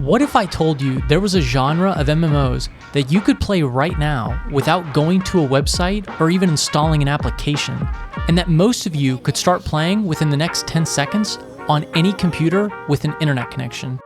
What if I told you there was a genre of MMOs that you could play right now without going to a website or even installing an application, and that most of you could start playing within the next 10 seconds on any computer with an internet connection?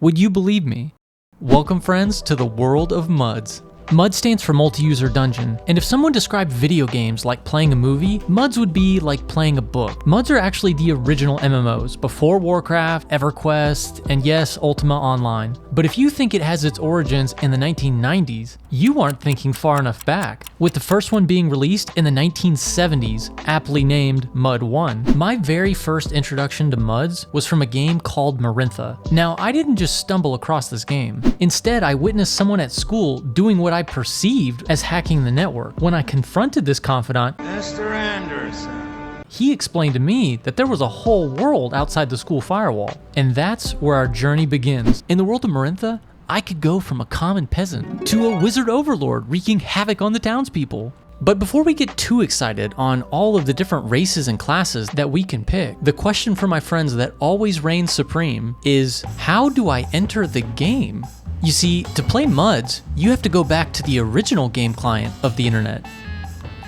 Would you believe me? Welcome, friends, to the world of MUDs. MUD stands for multi-user dungeon, and if someone described video games like playing a movie, MUDs would be like playing a book. MUDs are actually the original MMOs, before Warcraft, EverQuest, and yes, Ultima Online. But if you think it has its origins in the 1990s, you aren't thinking far enough back, with the first one being released in the 1970s, aptly named MUD 1. My very first introduction to MUDs was from a game called Marintha. Now, I didn't just stumble across this game. Instead, I witnessed someone at school doing what I perceived as hacking the network. When I confronted this confidant, Mr. Anderson, he explained to me that there was a whole world outside the school firewall. And that's where our journey begins. In the world of Marintha, I could go from a common peasant to a wizard overlord wreaking havoc on the townspeople. But before we get too excited on all of the different races and classes that we can pick, the question for my friends that always reigns supreme is, how do I enter the game? You see, to play MUDs, you have to go back to the original game client of the internet,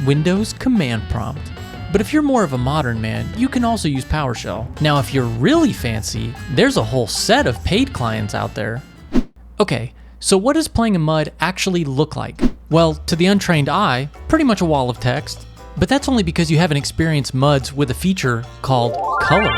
Windows Command Prompt. But if you're more of a modern man, you can also use PowerShell. Now, if you're really fancy, there's a whole set of paid clients out there. Okay, so what does playing a MUD actually look like? Well, to the untrained eye, pretty much a wall of text. But that's only because you haven't experienced MUDs with a feature called color.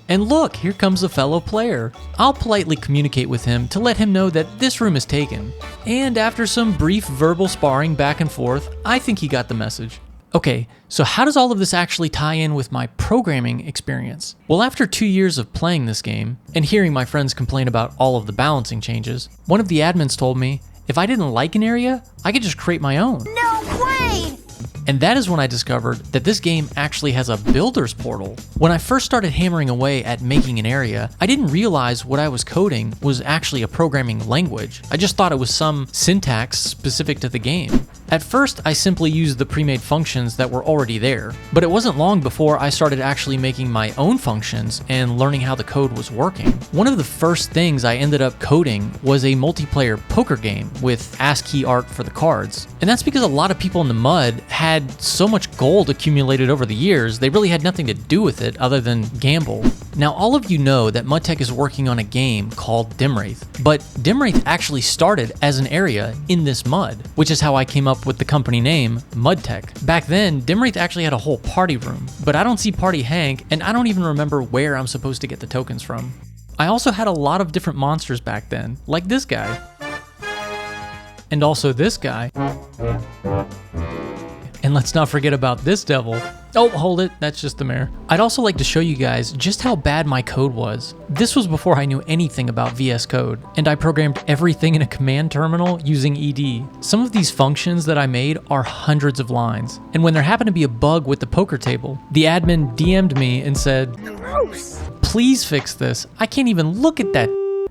And look, here comes a fellow player. I'll politely communicate with him to let him know that this room is taken. And after some brief verbal sparring back and forth, I think he got the message. Okay, so how does all of this actually tie in with my programming experience? Well, after 2 years of playing this game, and hearing my friends complain about all of the balancing changes, one of the admins told me if I didn't like an area, I could just create my own. No way! And that is when I discovered that this game actually has a builder's portal. When I first started hammering away at making an area, I didn't realize what I was coding was actually a programming language. I just thought it was some syntax specific to the game. At first, I simply used the pre-made functions that were already there, but it wasn't long before I started actually making my own functions and learning how the code was working. One of the first things I ended up coding was a multiplayer poker game with ASCII art for the cards. And that's because a lot of people in the MUD had so much gold accumulated over the years, they really had nothing to do with it other than gamble. Now, all of you know that MUDtech is working on a game called Dimwraith, but Dimwraith actually started as an area in this MUD, which is how I came up with the company name MUDtech. Back then, Dimwraith actually had a whole party room, but I don't see Party Hank, and I don't even remember where I'm supposed to get the tokens from. I also had a lot of different monsters back then, like this guy. And also this guy. And let's not forget about this devil. Oh, hold it, that's just the mayor. I'd also like to show you guys just how bad my code was. This was before I knew anything about VS Code, and I programmed everything in a command terminal using ED. Some of these functions that I made are hundreds of lines, and when there happened to be a bug with the poker table, the admin DM'd me and said, Gross! "Please fix this. I can't even look at that."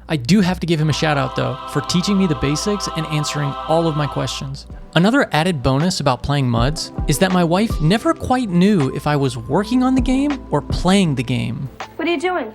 I do have to give him a shout out though, for teaching me the basics and answering all of my questions. Another added bonus about playing MUDs is that my wife never quite knew if I was working on the game or playing the game. What are you doing?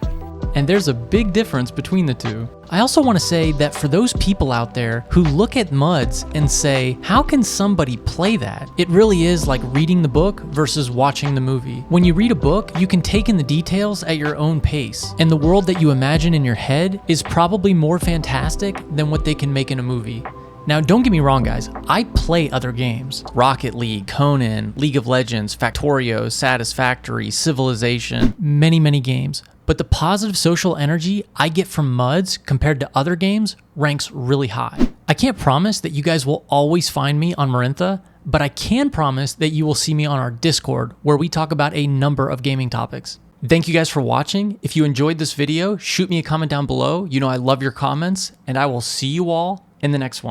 And there's a big difference between the two. I also want to say that for those people out there who look at MUDs and say, how can somebody play that? It really is like reading the book versus watching the movie. When you read a book, you can take in the details at your own pace, and the world that you imagine in your head is probably more fantastic than what they can make in a movie. Now, don't get me wrong, guys. I play other games. Rocket League, Conan, League of Legends, Factorio, Satisfactory, Civilization, many games. But the positive social energy I get from MUDs compared to other games ranks really high. I can't promise that you guys will always find me on Marintha, but I can promise that you will see me on our Discord, where we talk about a number of gaming topics. Thank you guys for watching. If you enjoyed this video, shoot me a comment down below. You know I love your comments, and I will see you all in the next one.